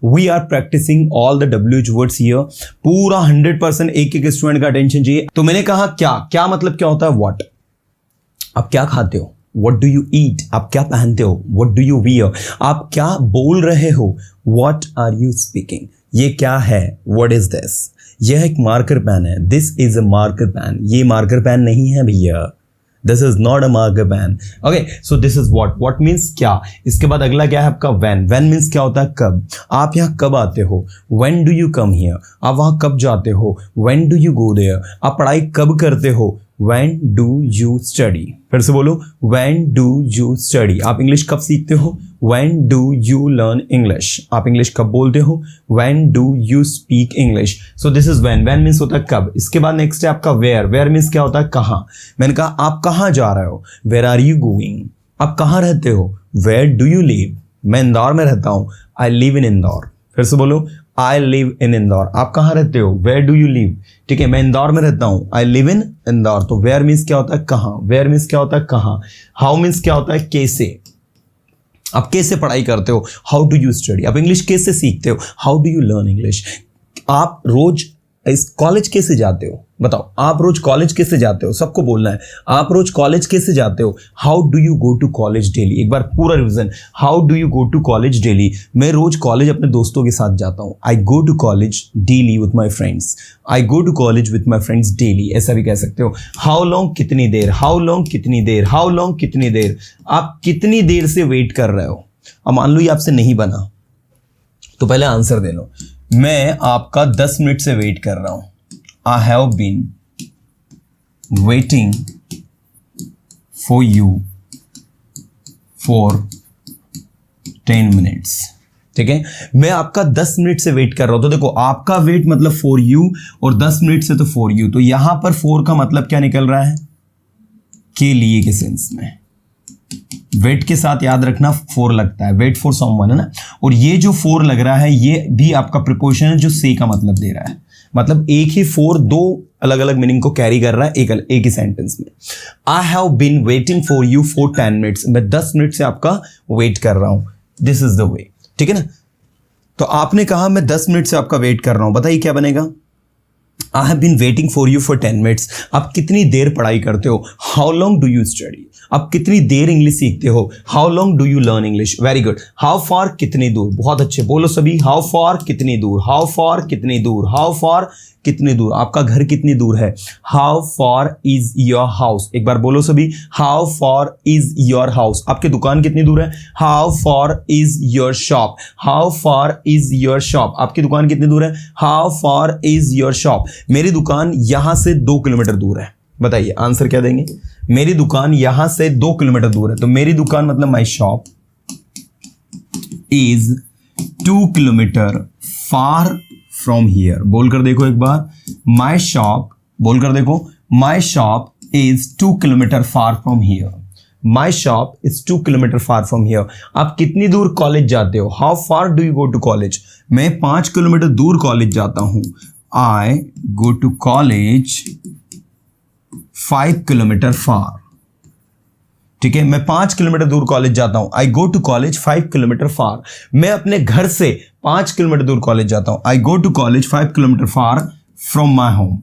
We are practising all the WH words here. पूरा 100% एक एक स्टूडेंट का अटेंशन चाहिए। तो मैंने कहा क्या मतलब क्या होता है व्हाट। आप क्या खाते हो, वट डू यू ईट। आप क्या पहनते हो, वट डू यू वियर। आप क्या बोल रहे हो, वट आर यू स्पीकिंग। ये क्या है, वट इज दिस। यह एक मार्कर पेन है, this is a marker pen. ये मार्कर पेन नहीं है भैया, this is not a marker pen. Okay, so this is what means क्या। इसके बाद अगला क्या है आपका वैन मीन्स क्या होता है कब। आप यहाँ कब आते हो, when do you come here. आप वहाँ कब जाते हो, when do you go there. आप पढ़ाई कब करते हो, व्हेन डू यू स्टडी। फिर से बोलो, व्हेन डू यू स्टडी। आप इंग्लिश कब सीखते हो, when do you learn English. आप इंग्लिश कब बोलते हो, when do you speak English. So this is when means होता है कब। इसके बाद नेक्स्ट है आपका वेयर मीन्स क्या होता है कहाँ। मैंने कहा आप कहाँ जा रहे हो, वेयर आर यू गोइंग। आप कहाँ रहते हो, वेयर डू यू लिव। मैं इंदौर में रहता हूँ, आई लिव इन इंदौर। फिर से बोलो, आई लिव इन इंदौर। आप कहाँ रहते हो, वेयर डू यू लिव। ठीक है, मैं इंदौर में रहता हूँ, आई लिव इन इंदौर। तो वेयर मीन्स क्या होता है कहाँ, वेयर मीन्स क्या होता है कहाँ। हाउ मीन्स क्या होता है कैसे। आप कैसे पढ़ाई करते हो, हाउ डू यू स्टडी। आप इंग्लिश कैसे सीखते हो, how do you learn English. आप रोज इस कॉलेज कैसे जाते हो, बताओ। आप रोज कॉलेज कैसे जाते हो, सबको बोलना है। आप रोज कॉलेज कैसे जाते हो, how do you go to college daily. एक बार पूरा revision, how do you go to college daily. मैं रोज कॉलेज अपने दोस्तों के साथ जाता हूँ, I go to college daily with my friends. I go to college with my friends daily, ऐसा भी कह सकते हो। हाउ लॉन्ग कितनी देर, हाउ लॉन्ग कितनी देर, हाउ लॉन्ग कितनी देर। आप कितनी देर से वेट कर रहे हो। अब मान लो ये आपसे नहीं बना तो पहले आंसर दे लो। मैं आपका 10 मिनट से वेट कर रहा हूं, I have been waiting for you for 10 minutes. ठीक है, मैं आपका 10 मिनट से वेट कर रहा हूं। तो देखो, आपका वेट मतलब फॉर यू और 10 मिनट से तो फॉर यू। तो यहां पर फॉर का मतलब क्या निकल रहा है, के लिए के सेंस में। वेट के साथ याद रखना फोर लगता है, वेट फॉर समवन है ना। और ये जो फोर लग रहा है ये भी आपका प्रिपोजिशन है जो से का मतलब दे रहा है। मतलब एक ही फोर दो अलग अलग मीनिंग को कैरी कर रहा है एक ही सेंटेंस में। I have been waiting for you for 10 minutes. मैं 10 मिनट से आपका वेट कर रहा हूं, दिस इज द वे। ठीक है ना। तो आपने कहा मैं 10 मिनट से आपका वेट कर रहा हूं, बताइए क्या बनेगा। I have been waiting for you for 10 minutes. आप कितनी देर पढ़ाई करते हो, how long do you study. आप कितनी देर इंग्लिश सीखते हो, how long do you learn English. Very good. How far कितनी दूर, बहुत अच्छे, बोलो सभी। हाउ फार कितनी दूर, हाउ फार कितनी दूर, हाउ फार कितनी दूर। आपका घर कितनी दूर है, how far is your house. एक बार बोलो सभी, how far is your house. आपकी दुकान कितनी दूर है, how far is your shop. How far is your shop. आपकी दुकान कितनी दूर है, how far is your shop. मेरी दुकान यहां से 2 किलोमीटर दूर है। बताइए आंसर क्या देंगे। मेरी दुकान यहां से 2 किलोमीटर दूर है। तो मेरी दुकान मतलब my shop is 2 kilometre far from here. बोलकर देखो एक बार, माई शॉप, बोलकर देखो, my shop is 2 kilometre far from here. My shop is 2 kilometre far from here. आप कितनी दूर कॉलेज जाते हो, how far do you go to college. मैं 5 किलोमीटर दूर कॉलेज जाता हूं, I go to college 5 kilometre far. ठीक है, मैं 5 किलोमीटर दूर कॉलेज जाता हूं, I go to college 5 kilometre फार। मैं अपने घर से 5 किलोमीटर दूर कॉलेज जाता हूं, I go to college 5 kilometre far from my home.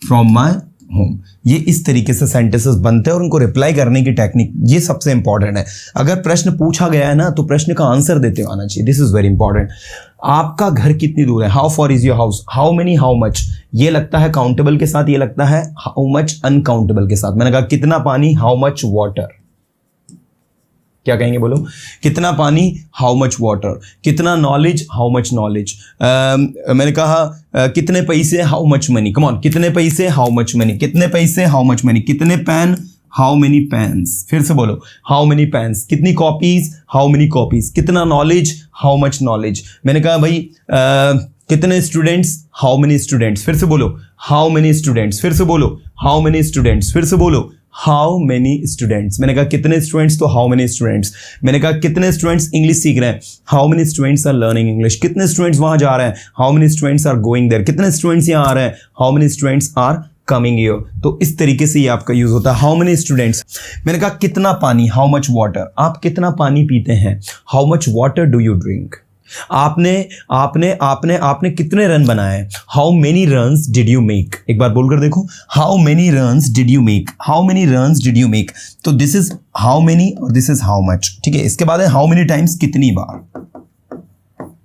From my home. ये इस तरीके से सेंटेंसेस बनते हैं और उनको रिप्लाई करने की टेक्निक ये सबसे इंपॉर्टेंट है। अगर प्रश्न पूछा गया है ना तो प्रश्न का आंसर देते हुए आना चाहिए, दिस इज वेरी इंपॉर्टेंट। आपका घर कितनी दूर है, how for is your house. How many, how much, ये लगता है काउंटेबल के साथ, ये लगता है हाउ मच अनकाउंटेबल के साथ। मैंने कहा कितना पानी, हाउ मच वाटर। क्या कहेंगे बोलो, कितना पानी, हाउ मच वाटर। कितना नॉलेज, हाउ मच नॉलेज। मैंने कहा कितने पैसे, how much money. Come on, कितने पैसे, हाउ मच मनी। कितने पैसे, हाउ मच मनी। कितने पेन, हाउ मेनी पेन्स। फिर से बोलो, हाउ मेनी पेन्स। कितनी कॉपीज, हाउ मेनी कॉपीज। कितना नॉलेज, हाउ मच नॉलेज। मैंने कहा भाई कितने स्टूडेंट्स, हाउ मेनी स्टूडेंट्स। फिर से बोलो, हाउ मेनी स्टूडेंट्स। फिर से बोलो, हाउ मेनी स्टूडेंट्स। फिर से बोलो, हाउ मेनी स्टूडेंट्स। मैंने कहा कितने स्टूडेंट्स, तो हाउ मेनी स्टूडेंट्स। मैंने कहा कितने स्टूडेंट्स इंग्लिश सीख रहे हैं, how many students are learning English. कितने स्टूडेंट्स वहां जा रहे हैं, how many students are going there. कितने स्टूडेंट्स यहाँ आ रहे हैं, how many students are coming here. तो इस तरीके से ये आपका यूज होता है, हाउ मेनी स्टूडेंट्स। मैंने कहा कितना पानी, हाउ मच वाटर। आप कितना पानी पीते हैं, how much water do you drink. आपने आपने आपने आपने कितने रन बनाए? How many runs did you make? एक बार बोलकर देखो, how many runs did you make, how many runs did you make. तो दिस इज हाउ मेनी और दिस इज हाउ मच, ठीक है। इसके बाद है हाउ मेनी टाइम्स, कितनी बार।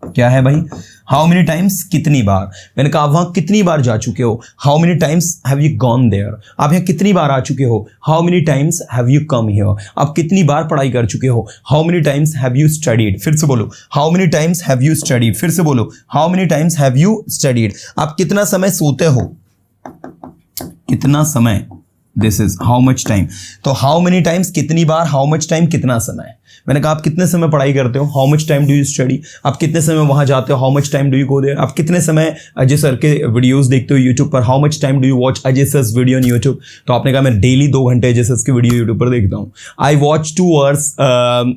क्या है भाई? हाउ मेनी टाइम्स, कितनी बार। मैंने कहा आप वहां कितनी बार जा चुके हो? How many times have you gone there. आप यहाँ कितनी बार आ चुके हो? How many times have you come here. आप कितनी बार पढ़ाई कर चुके हो? How many times have you studied. फिर से बोलो, how many times have you studied. फिर से बोलो, how many times have you studied. आप कितना समय सोते हो? कितना समय, this is how much time. तो हाउ मेनी टाइम्स कितनी बार, हाउ मच टाइम कितना समय। मैंने कहा आप कितने समय पढ़ाई करते हो? How much time do you study. आप कितने समय वहां जाते हो? How much time do you go there. आप कितने समय अजय सर के वीडियोस देखते हो यूट्यूब पर? How much time do you watch Ajay sir's video on YouTube. तो आपने कहा मैं डेली 2 घंटे अजय सर्स की वीडियो यूट्यूब पर देखता हूँ। I watch 2 hours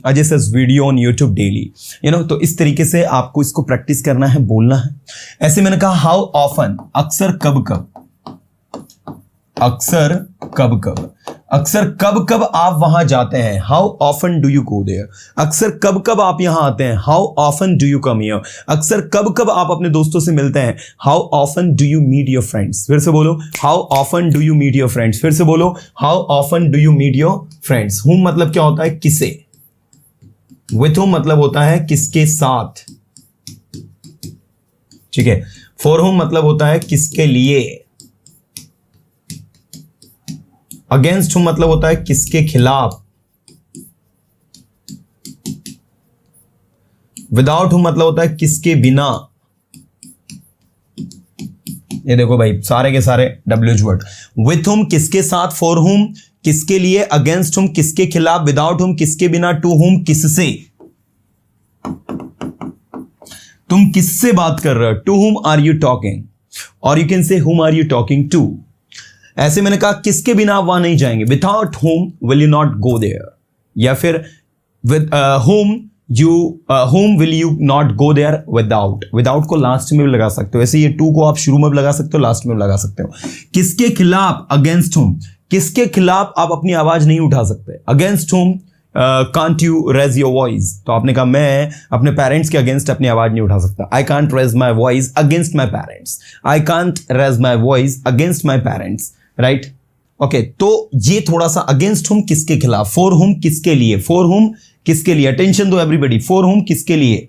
Ajay sir's video on YouTube daily, you know. तो इस तरीके से आपको इसको प्रैक्टिस करना है, बोलना है। ऐसे मैंने कहा हाउ ऑफन, अक्सर कब कब, अक्सर कब कब, अक्सर कब कब आप वहां जाते हैं? How often do you go there. अक्सर कब कब आप यहां आते हैं? How often do you come here. अक्सर कब कब आप अपने दोस्तों से मिलते हैं? How often do you meet your friends. फिर से बोलो, how often do you meet your friends. फिर से बोलो, how often do you meet your friends. Whom मतलब क्या होता है? किसे। विथ हुम मतलब होता है किसके साथ, ठीक है। फॉर हुम मतलब होता है किसके लिए। अगेंस्ट हुम मतलब होता है किसके खिलाफ। विदाउट हुम मतलब होता है किसके बिना। ये देखो भाई, सारे के सारे डब्ल्यूएच वर्ड। विथ हुम किसके साथ, फॉर हुम किसके लिए, अगेंस्ट हुम किसके खिलाफ, विदाउट हुम किसके बिना, टू हुम किससे। तुम किससे बात कर रहे हो? To whom are you talking, और you can say whom are you talking to. ऐसे मैंने कहा किसके बिना आप वहां नहीं जाएंगे? Without whom will you not go there, या फिर with whom will you not go there without. Without को लास्ट में भी लगा सकते हो, ऐसे ये टू को आप शुरू में भी लगा सकते हो, लास्ट में भी लगा सकते हो। किसके खिलाफ, अगेंस्ट होम, किसके खिलाफ आप अपनी आवाज नहीं उठा सकते? Against whom can't you raise your voice. तो आपने कहा मैं अपने पेरेंट्स के अगेंस्ट अपनी आवाज नहीं उठा सकता। I can't raise my voice against my parents. I can't raise my voice against my parents, right. Okay, तो ये थोड़ा सा अगेंस्ट हुम किसके खिलाफ, फॉर हुम किसके लिए, फॉर हुम किसके लिए। अटेंशन दो एवरीबडी, फॉर हुम किसके लिए,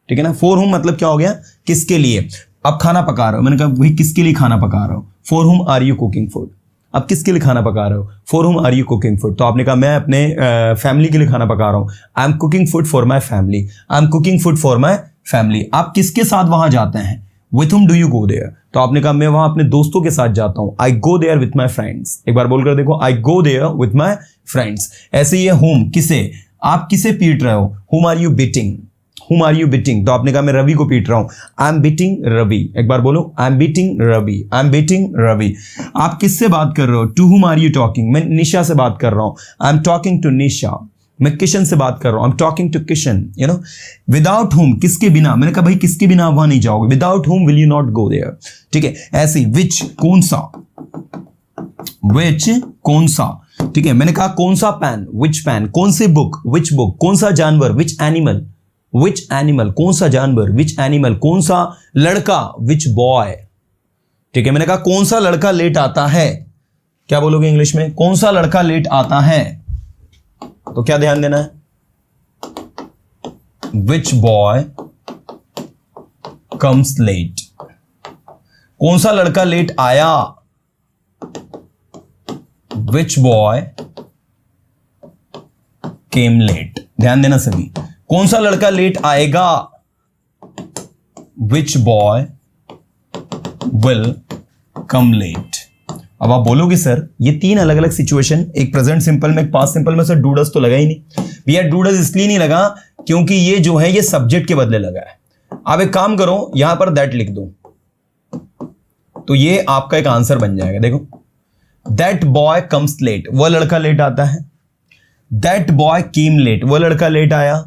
ठीक है ना। फॉर हुम मतलब क्या हो गया? किसके लिए। आप खाना पका रहे हो, मैंने कहा भाई किसके लिए खाना पका रहे हो? फॉर हुम आर यू कुकिंग फूड। आप किसके लिए खाना पका रहे हो? फॉर हुम आर यू कुकिंग फूड। तो आपने कहा मैं अपने फैमिली के लिए खाना पका रहा हूं। I am cooking food for my family, I am cooking food for my family. आप किसके साथ वहां जाते हैं? With whom do you go there. तो आपने कहा मैं वहां अपने दोस्तों के साथ जाता हूं। I go there with my friends. एक बार बोलकर देखो, I go there with my friends. ऐसे ही हुम, किसे, आप किसे पीट रहे हो? Whom are you beating, whom are you beating. तो आपने कहा मैं रवि को पीट रहा हूं। I am beating Ravi. एक बार बोलो, I am beating Ravi, I am beating Ravi. आप किससे बात कर रहे हो? To whom are you talking. मैं निशा से बात कर रहा हूं। I am talking to Nisha. मैं किशन से बात कर रहा हूं। I am talking to Kishan, you know. Without whom किसके बिना। मैंने कहा भाई किसके बिना आप वहां नहीं जाओगे? Without whom will you not go there, ठीक है। ऐसे विच, कौन सा, विच कौन सा, ठीक है। मैंने कहा कौन सा पेन, विच पेन। कौन सी बुक, विच बुक। कौन सा जानवर, विच एनिमल, विच एनिमल। कौन सा जानवर, विच एनिमल। कौन सा लड़का, विच बॉय, ठीक है। मैंने कहा कौन सा लड़का लेट आता है। क्या बोलोगे इंग्लिश में? कौन सा लड़का लेट आता है। तो क्या ध्यान देना है? विच बॉय कम्स लेट। कौन सा लड़का लेट आया? विच बॉय केम लेट। ध्यान देना सभी। कौन सा लड़का लेट आएगा? विच बॉय विल कम लेट। अब आप बोलोगे सर ये 3 अलग अलग सिचुएशन, एक प्रेजेंट सिंपल में, एक पास्ट सिंपल में, सर डूडस तो लगा ही नहीं। भैया डूडस इसलिए नहीं लगा क्योंकि ये जो है ये सब्जेक्ट के बदले लगा है। आप एक काम करो, यहां पर दैट लिख दो, तो ये आपका एक आंसर बन जाएगा। देखो, दैट बॉय कम्स लेट, वह लड़का लेट आता है। दैट बॉय केम लेट, वह लड़का लेट आया।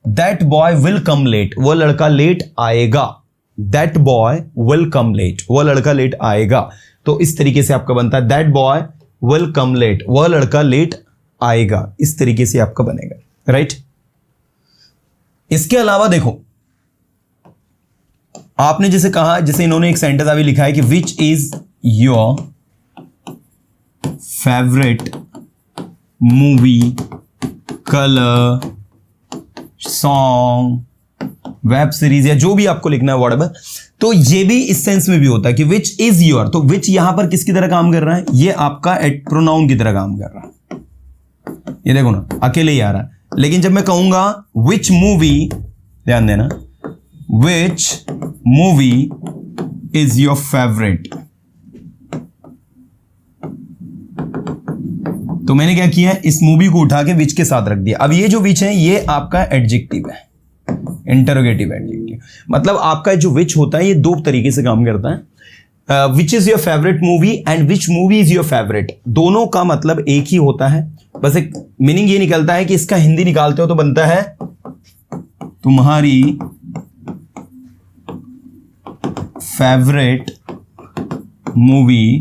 That boy will come late, वह लड़का लेट आएगा। That boy will come late, वह लड़का लेट आएगा। तो इस तरीके से आपका बनता है that boy will come late, वह लड़का लेट आएगा। इस तरीके से आपका बनेगा, राइट। इसके अलावा देखो, आपने जैसे कहा, जैसे इन्होंने एक सेंटेंस अभी लिखा है कि which is your favourite movie, colour, song, web series, या जो भी आपको लिखना है व्हाटएवर, तो ये भी इस सेंस में भी होता है कि विच इज योर। तो विच यहां पर किसकी तरह काम कर रहा है? ये आपका प्रोनाउन की तरह काम कर रहा है। ये देखो ना, अकेले ही आ रहा है। लेकिन जब मैं कहूंगा विच मूवी, ध्यान देना, which movie is your favourite, तो मैंने क्या किया है, इस मूवी को उठा के विच के साथ रख दिया। अब ये जो विच है ये आपका एडजेक्टिव है, इंटरोगेटिव एडजेक्टिव। मतलब आपका जो विच होता है ये दो तरीके से काम करता है। Which is your favourite movie and which movie is your favourite, दोनों का मतलब एक ही होता है। बस एक मीनिंग ये निकलता है कि इसका हिंदी निकालते हो तो बनता है तुम्हारी फेवरेट मूवी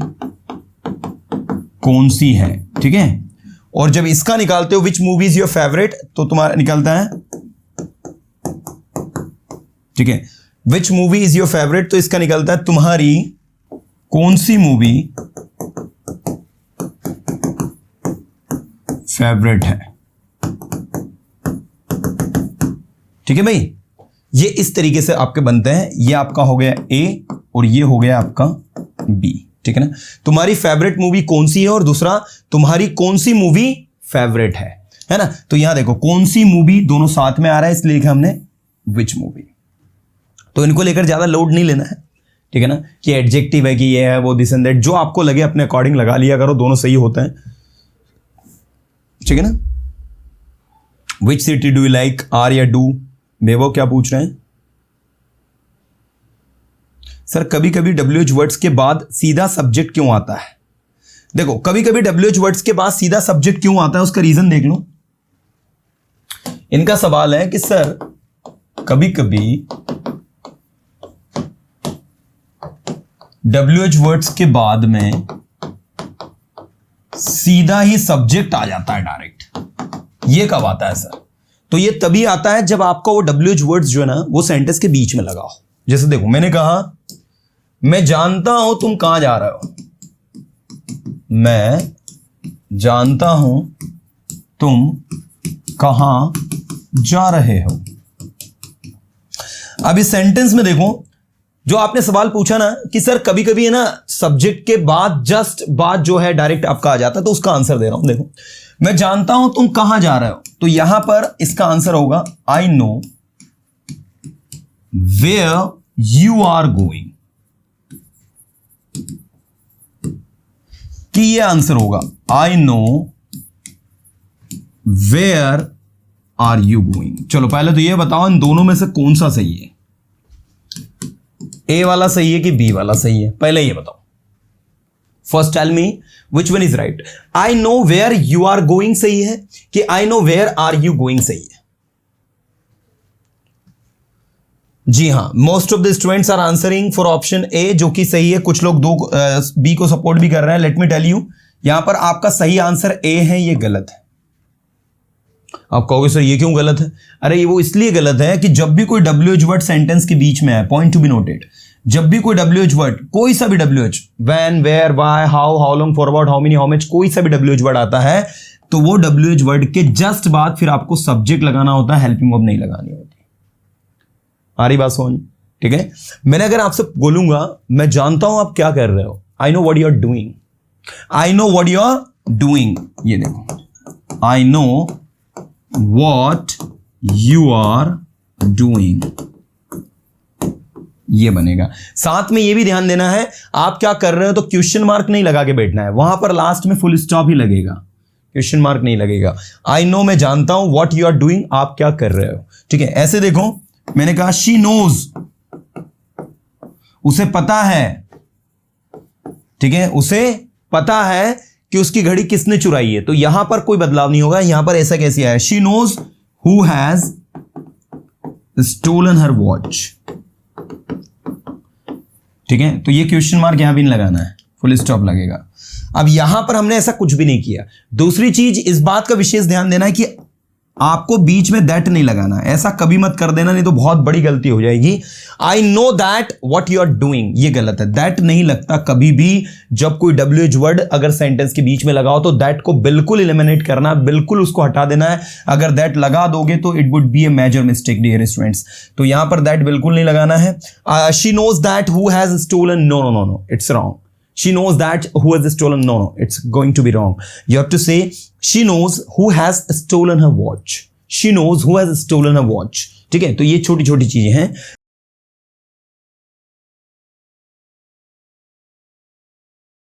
कौन सी है, ठीक है। और जब इसका निकालते हो which movie is your favourite, तो तुम्हारा निकलता है, ठीक है, which movie is your favourite, तो इसका निकलता है तुम्हारी कौन सी मूवी फेवरेट है, ठीक है भाई। ये इस तरीके से आपके बनते हैं। ये आपका हो गया ए और ये हो गया आपका बी, ठीक है ना। तुम्हारी फेवरेट मूवी कौन सी है और दूसरा तुम्हारी कौन सी मूवी फेवरेट है ना। तो यहां देखो कौन सी मूवी दोनों साथ में आ रहा है, इसलिए लिखा हमने विच मूवी। तो इनको लेकर ज्यादा लोड नहीं लेना है, ठीक है ना, कि एडजेक्टिव है कि ये है वो, दिस एंड दैट, जो आपको लगे अपने अकॉर्डिंग लगा लिया करो, दोनों सही होते हैं, ठीक है ना। Which city do you like, are या डू। बेवो क्या पूछ रहे हैं सर, कभी कभी WH वर्ड्स के बाद सीधा सब्जेक्ट क्यों आता है? देखो कभी कभी WH वर्ड्स के बाद सीधा सब्जेक्ट क्यों आता है, उसका रीजन देख लो। इनका सवाल है कि सर कभी कभी WH वर्ड्स के बाद में सीधा ही सब्जेक्ट आ जाता है डायरेक्ट, ये कब आता है सर? तो ये तभी आता है जब आपका वो WH वर्ड्स जो है ना वो सेंटेंस के बीच में लगा हो। जैसे देखो मैंने कहा मैं जानता हूं तुम कहां जा रहे हो, मैं जानता हूं तुम कहां जा रहे हो। अब इस सेंटेंस में देखो, जो आपने सवाल पूछा ना कि सर कभी कभी है ना सब्जेक्ट के बाद जस्ट बात जो है डायरेक्ट आपका आ जाता है, तो उसका आंसर दे रहा हूं। देखो मैं जानता हूं तुम कहां जा रहे हो, तो यहां पर इसका आंसर होगा I know where you are going, कि ये आंसर होगा I know where are you going. चलो पहले तो ये बताओ इन दोनों में से कौन सा सही है, ए वाला सही है कि बी वाला सही है? पहले ये बताओ, first tell me which one is right. I know where you are going सही है कि I know where are you going सही है? जी हां, most of the students are answering for option A, जो कि सही है। कुछ लोग बी को सपोर्ट भी कर रहे हैं। लेट मी टेल यू, यहां पर आपका सही आंसर ए है, ये गलत है। आप कहोगे सर ये क्यों गलत है? अरे ये वो इसलिए गलत है कि जब भी कोई WH वर्ड सेंटेंस के बीच में है, पॉइंट टू बी नोटेड, जब भी कोई WH वर्ड, कोई सा भी WH, when, where, why, how long, for about, how many, how much, कोई सा भी WH वर्ड आता है, तो वो WH वर्ड के जस्ट बाद फिर आपको सब्जेक्ट लगाना होता है, हेल्पिंग वर्ब नहीं लगानी होती। आ रही बात समझ? ठीक है। मैंने अगर आपसे बोलूंगा मैं जानता हूं आप क्या कर रहे हो, I know what you are doing, I know what you are doing, ये देखो I know what you are doing, ये बनेगा। साथ में ये भी ध्यान देना है, आप क्या कर रहे हो तो क्वेश्चन मार्क नहीं लगा के बैठना है, वहां पर लास्ट में फुल स्टॉप ही लगेगा, क्वेश्चन मार्क नहीं लगेगा। आई नो मैं जानता हूं, व्हाट यू आर डूइंग आप क्या कर रहे हो, ठीक है। ऐसे देखो मैंने कहा शी नोज, उसे पता है, ठीक है, उसे पता है कि उसकी घड़ी किसने चुराई है, तो यहां पर कोई बदलाव नहीं होगा। यहां पर ऐसा कैसे आया, she knows who has stolen her watch, ठीक है। तो ये क्वेश्चन मार्क यहां भी नहीं लगाना है, फुल स्टॉप लगेगा। अब यहां पर हमने ऐसा कुछ भी नहीं किया। दूसरी चीज इस बात का विशेष ध्यान देना है कि आपको बीच में दैट नहीं लगाना, ऐसा कभी मत कर देना, नहीं तो बहुत बड़ी गलती हो जाएगी। I know that what you are doing, ये गलत है। दैट नहीं लगता कभी भी। जब कोई डब्ल्यूएच वर्ड अगर सेंटेंस के बीच में लगाओ तो दैट को बिल्कुल एलिमिनेट करना, बिल्कुल उसको हटा देना है। अगर दैट लगा दोगे तो it would be a major mistake dear students. तो यहां पर दैट बिल्कुल नहीं लगाना है। She knows that who has stolen, no no no no, it's wrong. She knows that who has stolen. No, it's going to be wrong. You have to say she knows who has stolen her watch. She knows who has stolen her watch. ठीक है, तो ये छोटी छोटी चीजें हैं।